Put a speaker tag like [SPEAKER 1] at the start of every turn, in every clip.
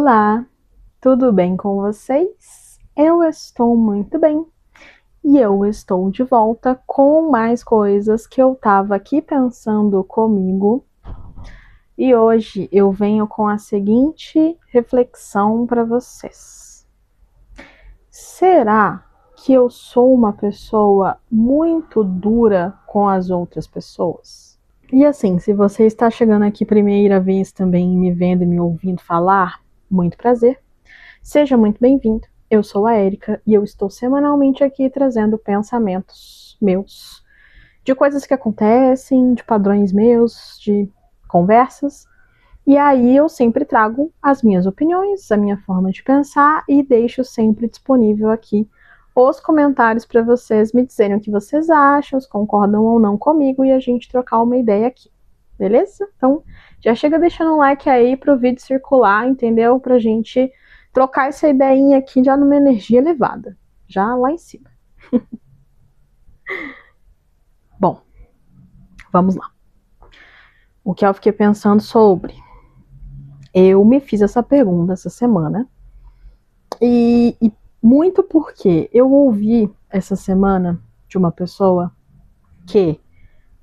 [SPEAKER 1] Olá, tudo bem com vocês? Eu estou muito bem e eu estou de volta com mais coisas que eu estava aqui pensando comigo. E hoje eu venho com a seguinte reflexão para vocês. Será que eu sou uma pessoa muito dura com as outras pessoas? E assim, se você está chegando aqui primeira vez também me vendo e me ouvindo falar, muito prazer. Seja muito bem-vindo. Eu sou a Érica e eu estou semanalmente aqui trazendo pensamentos meus, de coisas que acontecem, de padrões meus, de conversas. E aí eu sempre trago as minhas opiniões, a minha forma de pensar e deixo sempre disponível aqui os comentários para vocês me dizerem o que vocês acham, se concordam ou não comigo e a gente trocar uma ideia aqui. Beleza? Então, já chega deixando um like aí pro vídeo circular, entendeu? Pra gente trocar essa ideinha aqui já numa energia elevada, já lá em cima. Bom, vamos lá. O que eu fiquei pensando sobre? Eu me fiz essa pergunta essa semana e muito porque eu ouvi essa semana de uma pessoa que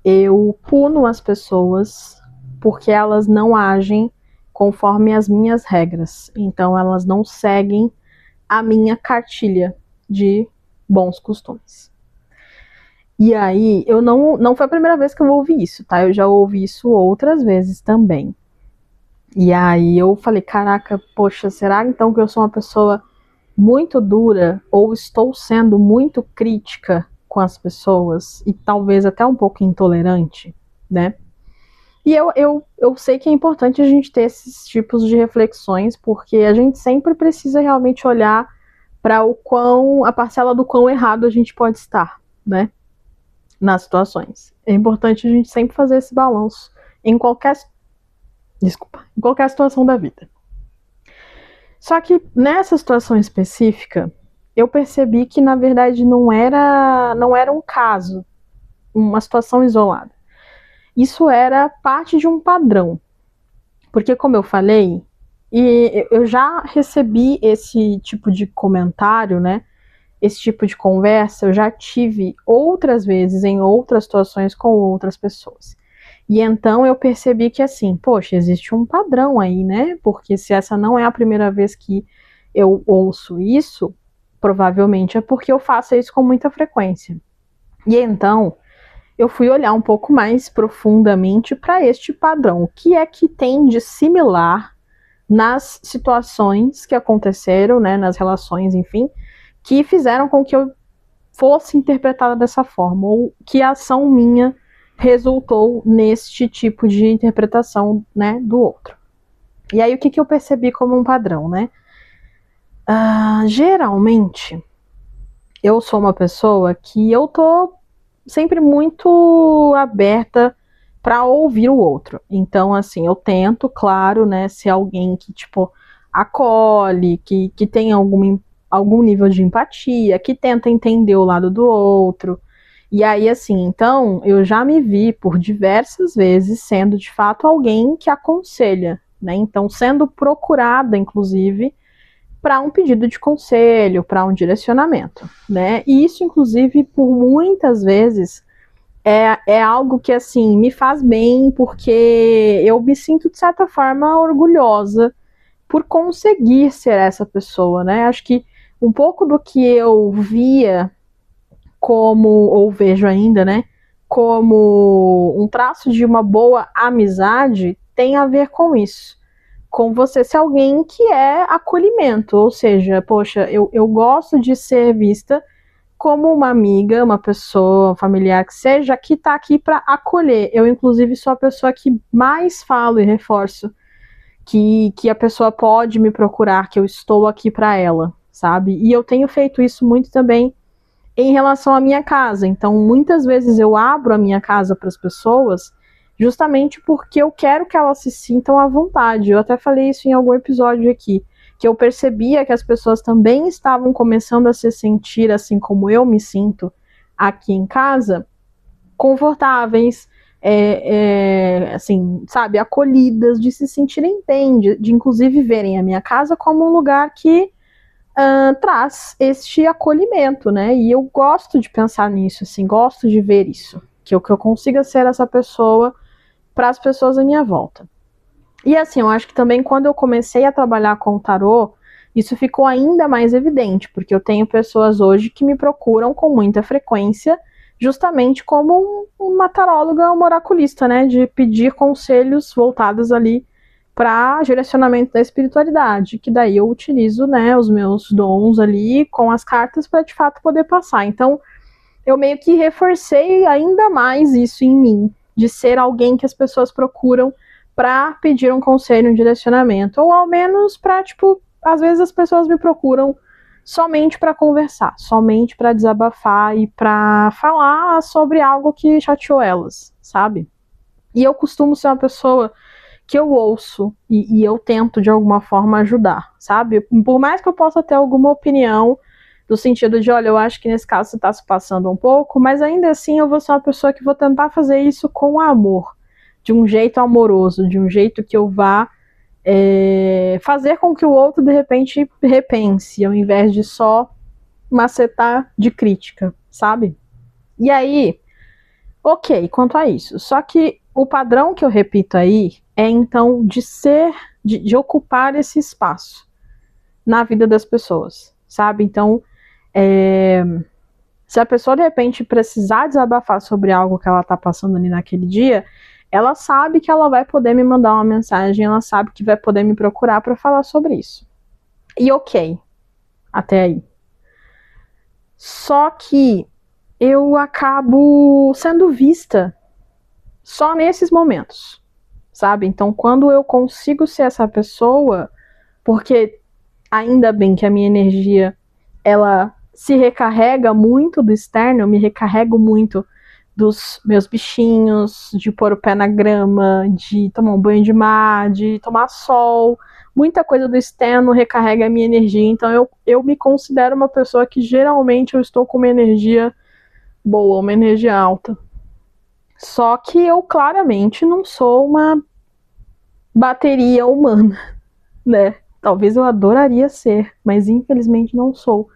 [SPEAKER 1] eu puno as pessoas porque elas não agem conforme as minhas regras. Então elas não seguem a minha cartilha de bons costumes. E aí, não foi a primeira vez que eu ouvi isso, tá? Eu já ouvi isso outras vezes também. E aí eu falei, caraca, poxa, será então que eu sou uma pessoa muito dura ou estou sendo muito crítica com as pessoas e talvez até um pouco intolerante, né? E eu sei que é importante a gente ter esses tipos de reflexões, porque a gente sempre precisa realmente olhar para a parcela do quão errado a gente pode estar, né? Nas situações. É importante a gente sempre fazer esse balanço em qualquer situação da vida. Só que nessa situação específica, eu percebi que na verdade não era um caso, uma situação isolada. Isso era parte de um padrão. Porque como eu falei, e eu já recebi esse tipo de comentário, né? Esse tipo de conversa eu já tive outras vezes em outras situações com outras pessoas. E então eu percebi que assim, poxa, existe um padrão aí, né? Porque se essa não é a primeira vez que eu ouço isso, provavelmente é porque eu faço isso com muita frequência. E então eu fui olhar um pouco mais profundamente para este padrão. O que é que tem de similar nas situações que aconteceram, né? Nas relações, enfim, que fizeram com que eu fosse interpretada dessa forma, ou que a ação minha resultou neste tipo de interpretação, né, do outro. E aí o que eu percebi como um padrão, né? Geralmente, eu sou uma pessoa que eu tô sempre muito aberta para ouvir o outro. Então, assim, eu tento, claro, né, ser alguém que, tipo, acolhe, que tem algum nível de empatia, que tenta entender o lado do outro. E aí, assim, então, eu já me vi por diversas vezes sendo, de fato, alguém que aconselha, né? Então, sendo procurada, inclusive, para um pedido de conselho, para um direcionamento, né? E isso, inclusive, por muitas vezes, é algo que, assim, me faz bem, porque eu me sinto, de certa forma, orgulhosa por conseguir ser essa pessoa, né? Acho que um pouco do que eu via como, ou vejo ainda, né, como um traço de uma boa amizade tem a ver com isso. Com você ser alguém que é acolhimento, ou seja, poxa, eu gosto de ser vista como uma amiga, uma pessoa, um familiar que seja, que está aqui para acolher. Eu, inclusive, sou a pessoa que mais falo e reforço que a pessoa pode me procurar, que eu estou aqui para ela, sabe? E eu tenho feito isso muito também em relação à minha casa. Então, muitas vezes eu abro a minha casa para as pessoas justamente porque eu quero que elas se sintam à vontade. Eu até falei isso em algum episódio aqui, que eu percebia que as pessoas também estavam começando a se sentir assim como eu me sinto aqui em casa, confortáveis, assim, sabe, acolhidas, de se sentirem bem, de inclusive verem a minha casa como um lugar que traz este acolhimento, né? E eu gosto de pensar nisso, assim, gosto de ver isso, que eu consiga ser essa pessoa para as pessoas à minha volta. E assim, eu acho que também quando eu comecei a trabalhar com o tarô, isso ficou ainda mais evidente, porque eu tenho pessoas hoje que me procuram com muita frequência, justamente como uma taróloga, uma oraculista, né? De pedir conselhos voltados ali para direcionamento da espiritualidade, que daí eu utilizo, né, os meus dons ali com as cartas para de fato poder passar. Então, eu meio que reforcei ainda mais isso em mim, de ser alguém que as pessoas procuram para pedir um conselho, um direcionamento, ou ao menos para, tipo, às vezes as pessoas me procuram somente para conversar, somente para desabafar e para falar sobre algo que chateou elas, sabe? E eu costumo ser uma pessoa que eu ouço e eu tento de alguma forma ajudar, sabe? Por mais que eu possa ter alguma opinião no sentido de, olha, eu acho que nesse caso você está se passando um pouco, mas ainda assim eu vou ser uma pessoa que vou tentar fazer isso com amor, de um jeito amoroso, de um jeito que eu vá fazer com que o outro de repente repense, ao invés de só macetar de crítica, sabe? E aí, ok, quanto a isso. Só que o padrão que eu repito aí é então de ocupar esse espaço na vida das pessoas, sabe? Então, se a pessoa de repente precisar desabafar sobre algo que ela tá passando ali naquele dia, ela sabe que ela vai poder me mandar uma mensagem, ela sabe que vai poder me procurar para falar sobre isso. E ok, até aí. Só que eu acabo sendo vista só nesses momentos, sabe? Então, quando eu consigo ser essa pessoa, porque ainda bem que a minha energia, ela se recarrega muito do externo, eu me recarrego muito dos meus bichinhos, de pôr o pé na grama, de tomar um banho de mar, de tomar sol. Muita coisa do externo recarrega a minha energia, então eu me considero uma pessoa que geralmente eu estou com uma energia boa, uma energia alta. Só que eu claramente não sou uma bateria humana, né? Talvez eu adoraria ser, mas infelizmente não sou.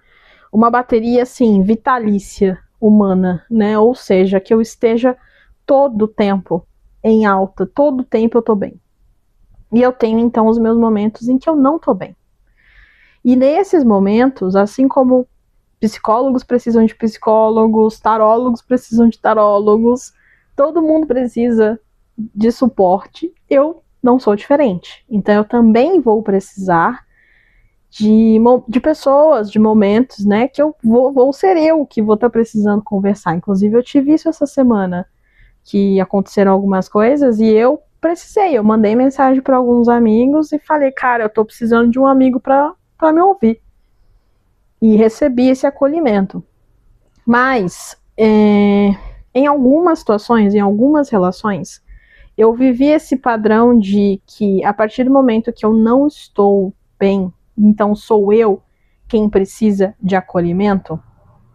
[SPEAKER 1] Uma bateria, assim, vitalícia humana, né? Ou seja, que eu esteja todo o tempo em alta, todo o tempo eu tô bem. E eu tenho, então, os meus momentos em que eu não tô bem. E nesses momentos, assim como psicólogos precisam de psicólogos, tarólogos precisam de tarólogos, todo mundo precisa de suporte, eu não sou diferente. Então eu também vou precisar de pessoas, de momentos, né, que eu vou ser eu que vou estar precisando conversar. Inclusive eu tive isso essa semana, que aconteceram algumas coisas e eu precisei, eu mandei mensagem para alguns amigos e falei, cara, eu tô precisando de um amigo para me ouvir. E recebi esse acolhimento. Mas, em algumas situações, em algumas relações, eu vivi esse padrão de que a partir do momento que eu não estou bem, então sou eu quem precisa de acolhimento,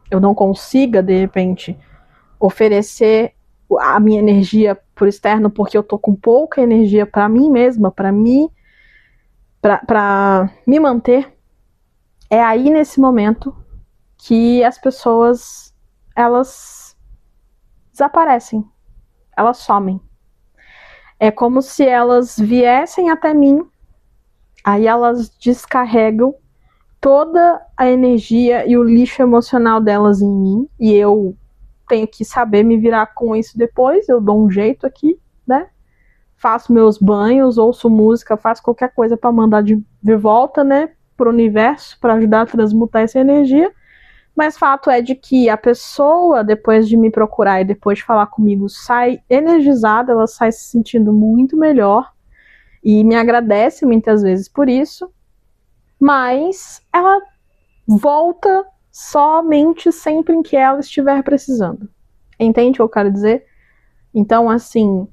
[SPEAKER 1] eu não consiga, de repente, oferecer a minha energia por externo porque eu tô com pouca energia para mim mesma, para me manter. É aí nesse momento que as pessoas elas desaparecem, elas somem. É como se elas viessem até mim, aí elas descarregam toda a energia e o lixo emocional delas em mim, e eu tenho que saber me virar com isso depois, eu dou um jeito aqui, né? Faço meus banhos, ouço música, faço qualquer coisa para mandar de volta, né, pro universo, para ajudar a transmutar essa energia. Mas fato é de que a pessoa, depois de me procurar e depois de falar comigo, sai energizada, ela sai se sentindo muito melhor e me agradece muitas vezes por isso, mas ela volta somente sempre em que ela estiver precisando. Entende o que eu quero dizer? Então, assim,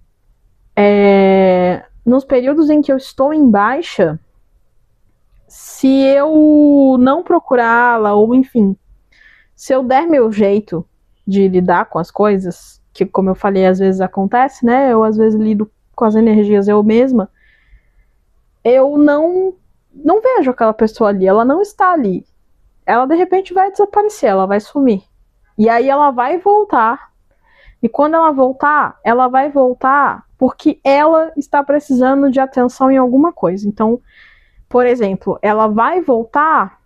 [SPEAKER 1] nos períodos em que eu estou em baixa, se eu não procurá-la, ou enfim, se eu der meu jeito de lidar com as coisas, que como eu falei, às vezes acontece, né? Eu às vezes lido com as energias eu mesma, eu não vejo aquela pessoa ali, ela não está ali. Ela de repente vai desaparecer, ela vai sumir. E aí ela vai voltar. E quando ela vai voltar porque ela está precisando de atenção em alguma coisa. Então, por exemplo, ela vai voltar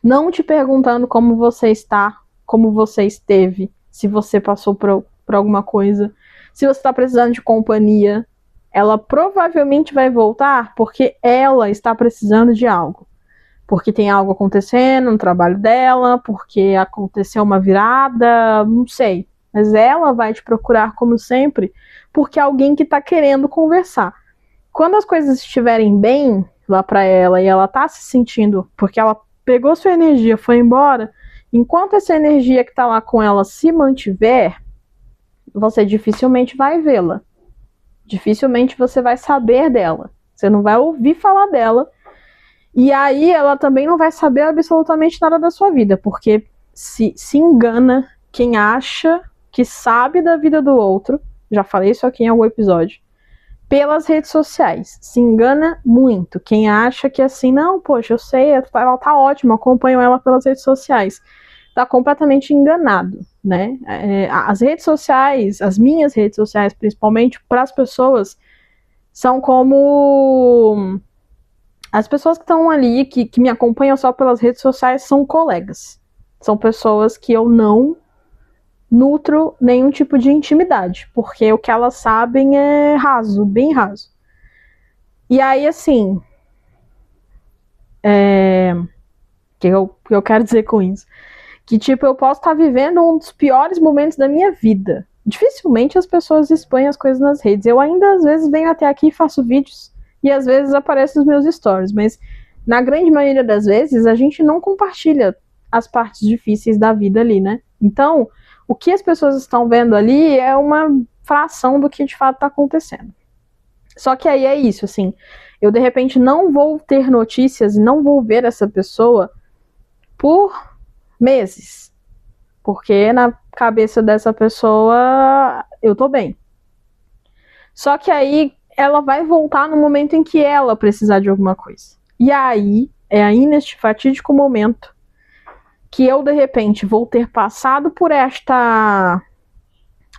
[SPEAKER 1] não te perguntando como você está, como você esteve, se você passou por alguma coisa, se você está precisando de companhia. Ela provavelmente vai voltar porque ela está precisando de algo. Porque tem algo acontecendo no trabalho dela, porque aconteceu uma virada, não sei. Mas ela vai te procurar, como sempre, porque é alguém que está querendo conversar. Quando as coisas estiverem bem lá para ela e ela tá se sentindo, porque ela pegou sua energia, foi embora, enquanto essa energia que tá lá com ela se mantiver, você dificilmente vai vê-la. Dificilmente você vai saber dela. Você não vai ouvir falar dela. E aí ela também não vai saber absolutamente nada da sua vida, porque se engana quem acha que sabe da vida do outro, já falei isso aqui em algum episódio, pelas redes sociais. Se engana muito quem acha que assim, não, poxa, eu sei, ela tá ótima, acompanho ela pelas redes sociais. Tá completamente enganado, né? As redes sociais, as minhas redes sociais, principalmente, para as pessoas, são como... As pessoas que estão ali, que me acompanham só pelas redes sociais, são colegas. São pessoas que eu não nutro nenhum tipo de intimidade, porque o que elas sabem é raso, bem raso. E aí, assim, o que eu quero dizer com isso? Que, tipo, eu posso estar vivendo um dos piores momentos da minha vida. Dificilmente as pessoas expõem as coisas nas redes. Eu ainda, às vezes, venho até aqui e faço vídeos, e às vezes aparece nos meus stories, mas na grande maioria das vezes a gente não compartilha as partes difíceis da vida ali, né? Então, o que as pessoas estão vendo ali é uma fração do que de fato está acontecendo. Só que aí é isso, assim, eu de repente não vou ter notícias e não vou ver essa pessoa por meses, porque na cabeça dessa pessoa eu tô bem. Só que aí ela vai voltar no momento em que ela precisar de alguma coisa. E aí é aí neste fatídico momento que eu de repente vou ter passado por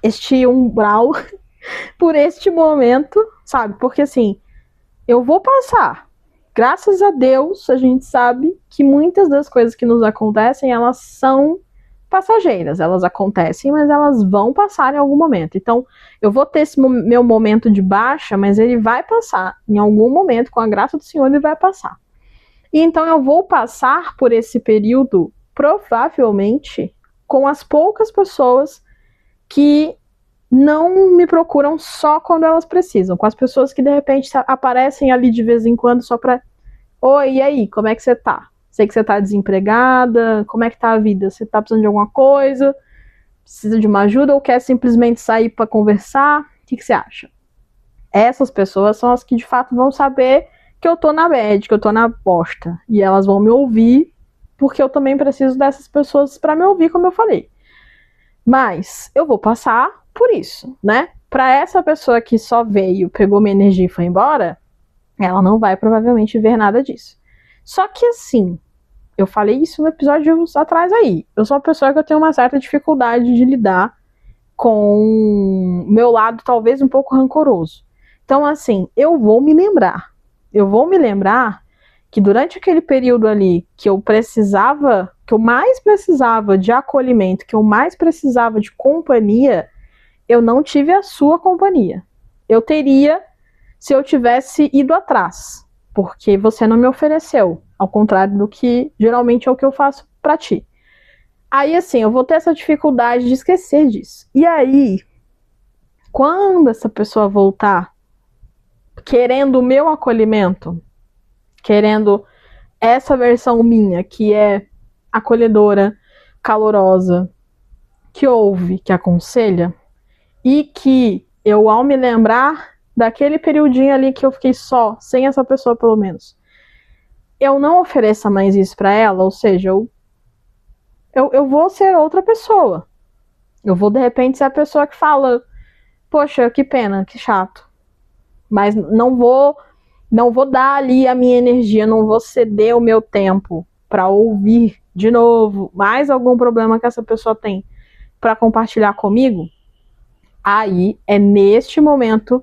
[SPEAKER 1] este umbral, por este momento, sabe? Porque assim, eu vou passar. Graças a Deus, a gente sabe que muitas das coisas que nos acontecem, elas são passageiras. Elas acontecem, mas elas vão passar em algum momento. Então, eu vou ter esse meu momento de baixa, mas ele vai passar. Em algum momento, com a graça do Senhor, ele vai passar. E então eu vou passar por esse período, provavelmente, com as poucas pessoas que não me procuram só quando elas precisam, com as pessoas que de repente aparecem ali de vez em quando só pra... Oi, e aí, como é que você tá? Sei que você tá desempregada, como é que tá a vida? Você tá precisando de alguma coisa? Precisa de uma ajuda ou quer simplesmente sair pra conversar? O que você acha? Essas pessoas são as que de fato vão saber que eu tô na bad, que eu tô na bosta. E elas vão me ouvir, porque eu também preciso dessas pessoas pra me ouvir, como eu falei. Mas eu vou passar por isso, né? Para essa pessoa que só veio, pegou minha energia e foi embora, ela não vai provavelmente ver nada disso. Só que assim, eu falei isso no episódio atrás aí. Eu sou uma pessoa que eu tenho uma certa dificuldade de lidar com meu lado talvez um pouco rancoroso. Então assim, eu vou me lembrar que durante aquele período ali que eu precisava, que eu mais precisava de acolhimento, que eu mais precisava de companhia, eu não tive a sua companhia. Eu teria se eu tivesse ido atrás, porque você não me ofereceu, ao contrário do que geralmente é o que eu faço pra ti. Aí assim, eu vou ter essa dificuldade de esquecer disso. E aí, quando essa pessoa voltar querendo o meu acolhimento, querendo essa versão minha, que é acolhedora, calorosa, que ouve, que aconselha, e que eu, ao me lembrar daquele periodinho ali que eu fiquei só, sem essa pessoa pelo menos, eu não ofereça mais isso pra ela, ou seja, eu vou ser outra pessoa. Eu vou, de repente, ser a pessoa que fala, poxa, que pena, que chato. Mas não vou dar ali a minha energia, não vou ceder o meu tempo para ouvir de novo mais algum problema que essa pessoa tem para compartilhar comigo. Aí é neste momento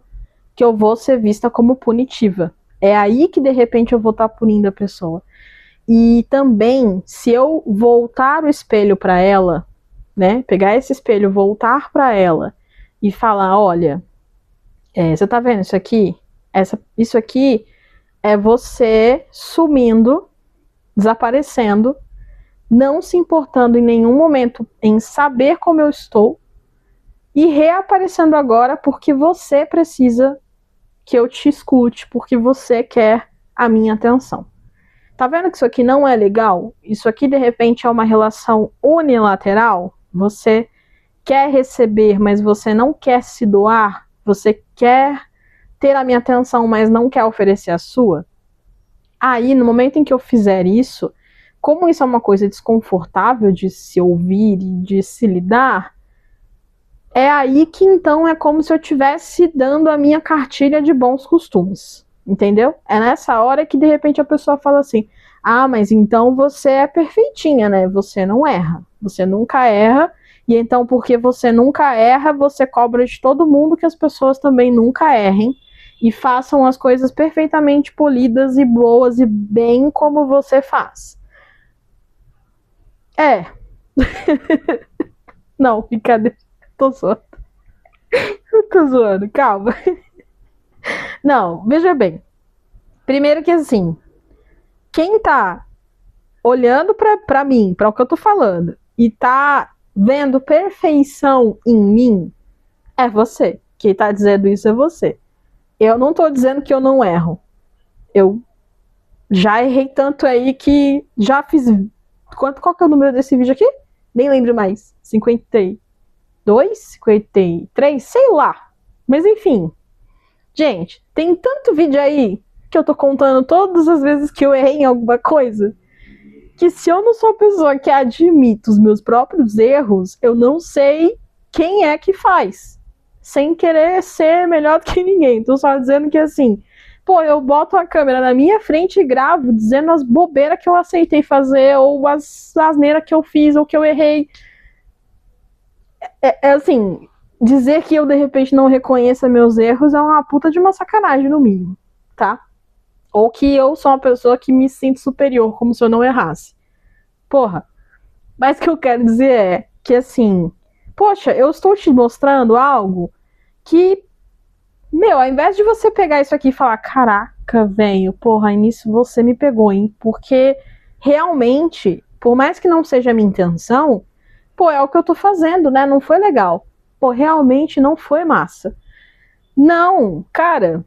[SPEAKER 1] que eu vou ser vista como punitiva. É aí que de repente eu vou estar punindo a pessoa. E também, se eu voltar o espelho para ela, né, pegar esse espelho, voltar para ela e falar, olha, você tá vendo isso aqui? Isso aqui é você sumindo, desaparecendo, não se importando em nenhum momento em saber como eu estou e reaparecendo agora porque você precisa que eu te escute, porque você quer a minha atenção. Tá vendo que isso aqui não é legal? Isso aqui, de repente, é uma relação unilateral? Você quer receber, mas você não quer se doar? Você quer ter a minha atenção, mas não quer oferecer a sua? Aí, no momento em que eu fizer isso, como isso é uma coisa desconfortável de se ouvir e de se lidar, é aí que então é como se eu estivesse dando a minha cartilha de bons costumes, entendeu? É nessa hora que de repente a pessoa fala assim, ah, mas então você é perfeitinha, né? Você não erra, você nunca erra, e então porque você nunca erra, você cobra de todo mundo que as pessoas também nunca errem, e façam as coisas perfeitamente polidas e boas e bem como você faz. Não, brincadeira. Tô zoando. Eu tô zoando, calma. Não, veja bem. Primeiro que assim, quem tá olhando pra mim, pra o que eu tô falando, e tá vendo perfeição em mim, é você. Quem tá dizendo isso é você. Eu não tô dizendo que eu não erro. Eu já errei tanto aí que já fiz... Qual que é o número desse vídeo aqui? Nem lembro mais. 52? 53? Sei lá. Mas enfim. Gente, tem tanto vídeo aí que eu tô contando todas as vezes que eu errei em alguma coisa, que se eu não sou a pessoa que admite os meus próprios erros, eu não sei quem é que faz. Sem querer ser melhor do que ninguém. Tô só dizendo que assim, pô, eu boto a câmera na minha frente e gravo dizendo as bobeiras que eu aceitei fazer, ou as asneiras que eu fiz, ou que eu errei. É assim, dizer que eu de repente não reconheça meus erros é uma puta de uma sacanagem, no mínimo, tá? Ou que eu sou uma pessoa que me sinto superior, como se eu não errasse. Porra. Mas o que eu quero dizer é que assim, poxa, eu estou te mostrando algo que, meu, ao invés de você pegar isso aqui e falar, caraca, velho, porra, nisso você me pegou, hein? Porque realmente, por mais que não seja a minha intenção, pô, é o que eu tô fazendo, né? Não foi legal. Pô, realmente não foi massa. Não, cara,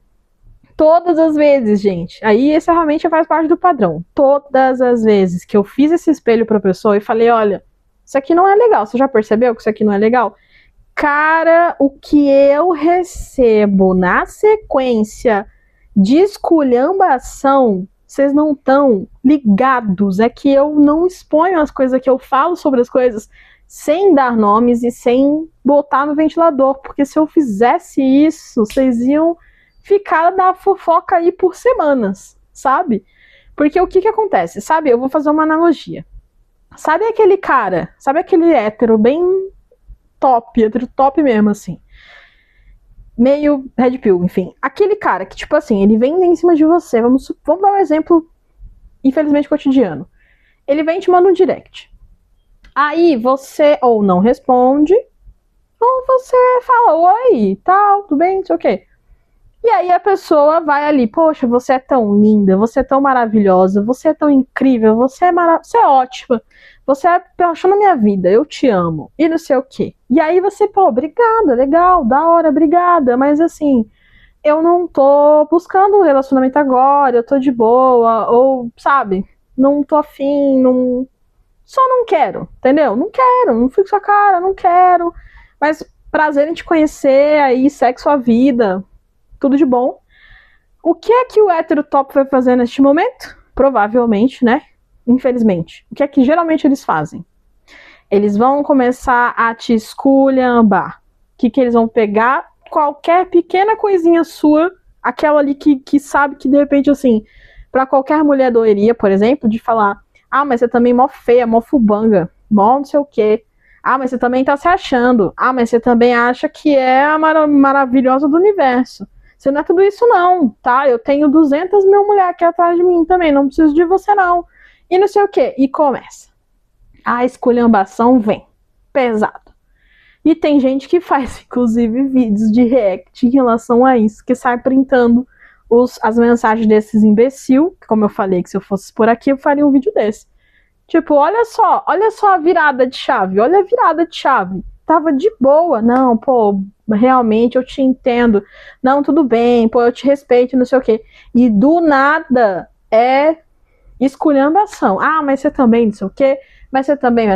[SPEAKER 1] todas as vezes, gente, aí esse realmente faz parte do padrão. Todas as vezes que eu fiz esse espelho pra pessoa e falei, olha, isso aqui não é legal, você já percebeu que isso aqui não é legal? Cara, o que eu recebo na sequência de esculhambação, vocês não estão ligados. É que eu não exponho as coisas, que eu falo sobre as coisas sem dar nomes e sem botar no ventilador, porque se eu fizesse isso, vocês iam ficar na fofoca aí por semanas, sabe? Porque o que que acontece? Sabe, eu vou fazer uma analogia. Sabe aquele cara, sabe aquele hétero bem top, hétero top mesmo, assim, meio red pill, enfim. Aquele cara que, tipo assim, ele vem em cima de você, vamos dar um exemplo, infelizmente, cotidiano. Ele vem e te manda um direct. Aí você ou não responde, ou você fala, oi, tal, tudo bem, não sei o quê. E aí a pessoa vai ali, poxa, você é tão linda, você é tão maravilhosa, você é tão incrível, você é ótima, você é paixão na minha vida, eu te amo, e não sei o quê. E aí você, pô, obrigada, legal, da hora, obrigada, mas assim, eu não tô buscando um relacionamento agora, eu tô de boa, ou, sabe, não tô afim, não... Só não quero, entendeu? Não quero, não fico com sua cara, não quero, mas prazer em te conhecer, aí segue sua vida, tudo de bom. O que é que o hétero top vai fazer neste momento? Provavelmente, né? Infelizmente. O que é que geralmente eles fazem? Eles vão começar a te esculhambar. O que eles vão pegar? Qualquer pequena coisinha sua, aquela ali que sabe que de repente, assim, pra qualquer mulher doeria, por exemplo, de falar, ah, mas você também é mó feia, mó fubanga, mó não sei o quê. Ah, mas você também tá se achando. Ah, mas você também acha que é a maravilhosa do universo. Você não é tudo isso não, tá? Eu tenho 200 mil mulheres aqui atrás de mim também, não preciso de você não. E não sei o quê. E começa. A esculhambação vem. Pesado. E tem gente que faz, inclusive, vídeos de react em relação a isso, que sai printando as mensagens desses imbecil, como eu falei que se eu fosse por aqui, eu faria um vídeo desse. Tipo, olha só a virada de chave, olha a virada de chave. Tava de boa, não, pô, realmente eu te entendo. Não, tudo bem, pô, eu te respeito, não sei o quê. E do nada é esculhambação. Ah, mas você também não sei o quê, mas você também,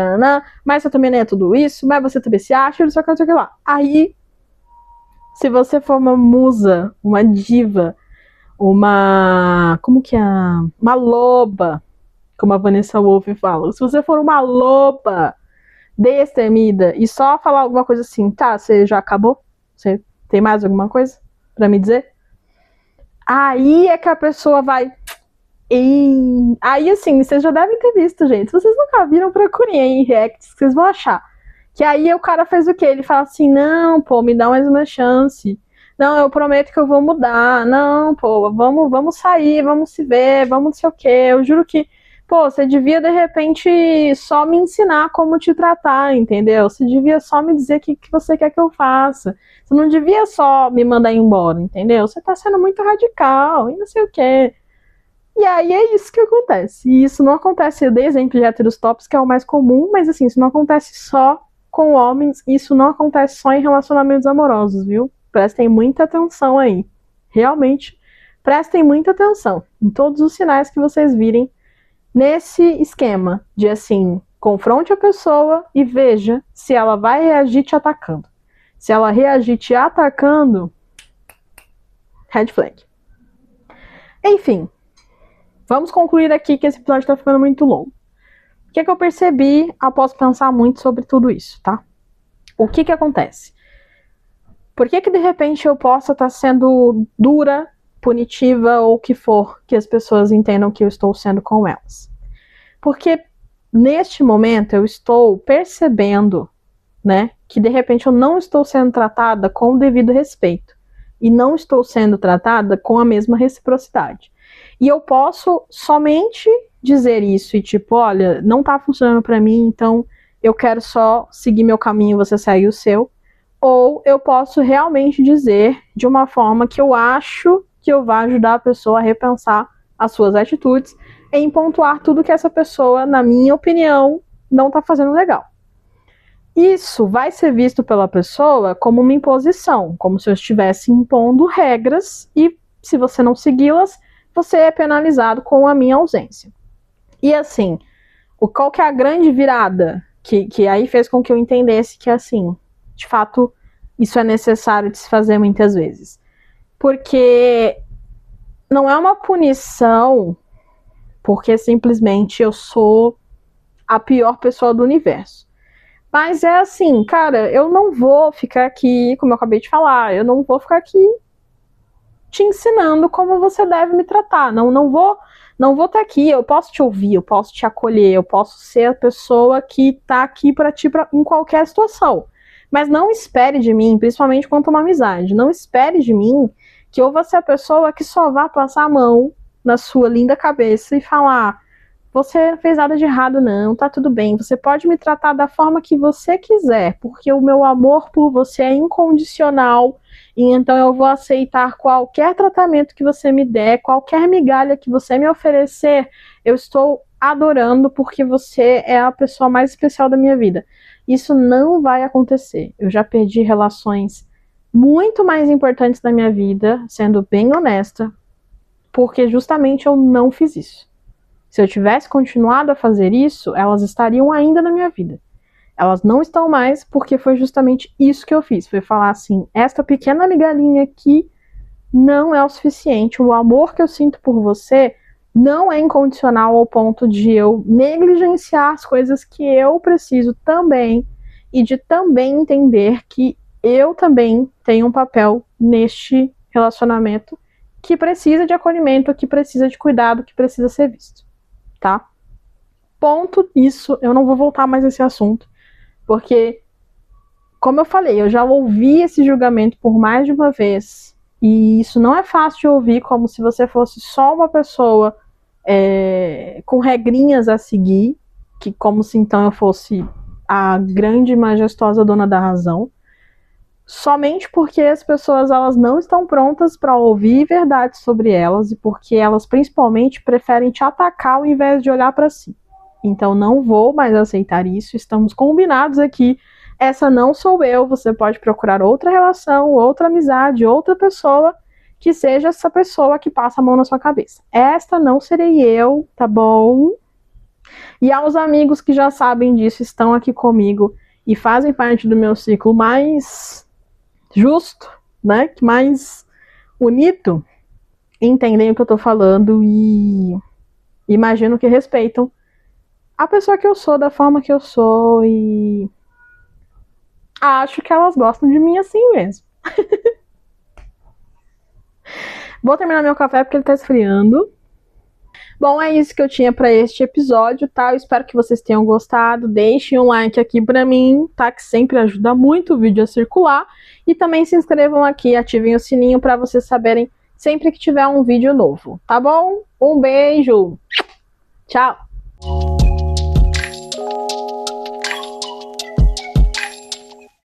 [SPEAKER 1] mas você também não é tudo isso, mas você também se acha, não sei o que lá. Aí, se você for uma musa, uma diva, uma loba, como a Vanessa Wolff fala, se você for uma loba destemida e só falar alguma coisa assim, tá, você já acabou? Você tem mais alguma coisa pra me dizer? Aí é que a pessoa vai... Aí, assim, vocês já devem ter visto, gente. Se vocês nunca viram, procurem aí em reacts, que vocês vão achar. Que aí o cara faz o quê? Ele fala assim, não, pô, me dá mais uma chance. Não, eu prometo que eu vou mudar. Não, pô, vamos sair, vamos se ver, vamos não sei o quê. Eu juro que, pô, você devia, de repente, só me ensinar como te tratar, entendeu? Você devia só me dizer o que você quer que eu faça. Você não devia só me mandar embora, entendeu? Você tá sendo muito radical e não sei o quê. E aí é isso que acontece. E isso não acontece, eu dei exemplo de héteros tops, que é o mais comum, mas assim, isso não acontece só com homens, isso não acontece só em relacionamentos amorosos, viu? Prestem muita atenção aí. Realmente, prestem muita atenção em todos os sinais que vocês virem nesse esquema de assim, confronte a pessoa e veja se ela vai reagir te atacando. Se ela reagir te atacando, red flag. Enfim, vamos concluir aqui que esse episódio está ficando muito longo. O que eu percebi após pensar muito sobre tudo isso, tá? O que acontece? Por que de repente eu possa estar sendo dura, punitiva ou o que for que as pessoas entendam que eu estou sendo com elas? Porque neste momento eu estou percebendo, né, que de repente eu não estou sendo tratada com o devido respeito e não estou sendo tratada com a mesma reciprocidade. E eu posso somente dizer isso e tipo, olha, não tá funcionando pra mim, então eu quero só seguir meu caminho, você segue o seu. Ou eu posso realmente dizer de uma forma que eu acho que eu vai ajudar a pessoa a repensar as suas atitudes em pontuar tudo que essa pessoa, na minha opinião, não tá fazendo legal. Isso vai ser visto pela pessoa como uma imposição, como se eu estivesse impondo regras e se você não segui-las, você é penalizado com a minha ausência. E assim, qual que é a grande virada que aí fez com que eu entendesse que assim, de fato, isso é necessário de se fazer muitas vezes. Porque não é uma punição porque simplesmente eu sou a pior pessoa do universo. Mas é assim, cara, eu não vou ficar aqui, como eu acabei de falar, eu não vou ficar aqui te ensinando como você deve me tratar. Não vou estar aqui, eu posso te ouvir, eu posso te acolher, eu posso ser a pessoa que tá aqui para ti em qualquer situação. Mas não espere de mim, principalmente quanto a uma amizade, não espere de mim que eu vou ser a pessoa que só vá passar a mão na sua linda cabeça e falar, você não fez nada de errado não, tá tudo bem, você pode me tratar da forma que você quiser, porque o meu amor por você é incondicional, e então eu vou aceitar qualquer tratamento que você me der, qualquer migalha que você me oferecer, eu estou adorando porque você é a pessoa mais especial da minha vida. Isso não vai acontecer. Eu já perdi relações muito mais importantes da minha vida, sendo bem honesta, porque justamente eu não fiz isso. Se eu tivesse continuado a fazer isso, elas estariam ainda na minha vida. Elas não estão mais porque foi justamente isso que eu fiz. Foi falar assim, esta pequena migalhinha aqui não é o suficiente. O amor que eu sinto por você não é incondicional ao ponto de eu negligenciar as coisas que eu preciso também e de também entender que eu também tenho um papel neste relacionamento que precisa de acolhimento, que precisa de cuidado, que precisa ser visto, tá? Ponto isso, eu não vou voltar mais a esse assunto, porque, como eu falei, eu já ouvi esse julgamento por mais de uma vez, e isso não é fácil de ouvir, como se você fosse só uma pessoa com regrinhas a seguir, que como se então eu fosse a grande e majestosa dona da razão, somente porque as pessoas elas não estão prontas para ouvir verdades sobre elas e porque elas principalmente preferem te atacar ao invés de olhar para si. Então não vou mais aceitar isso, estamos combinados aqui. Essa não sou eu, você pode procurar outra relação, outra amizade, outra pessoa que seja essa pessoa que passa a mão na sua cabeça. Esta não serei eu, tá bom? E aos amigos que já sabem disso, estão aqui comigo e fazem parte do meu ciclo mais justo, né? Mais bonito, entendem o que eu tô falando e imagino que respeitam a pessoa que eu sou, da forma que eu sou e acho que elas gostam de mim assim mesmo. Vou terminar meu café porque ele tá esfriando. Bom, é isso que eu tinha para este episódio, tá? Eu espero que vocês tenham gostado. Deixem um like aqui para mim, tá? Que sempre ajuda muito o vídeo a circular. E também se inscrevam aqui, ativem o sininho para vocês saberem sempre que tiver um vídeo novo, tá bom? Um beijo! Tchau!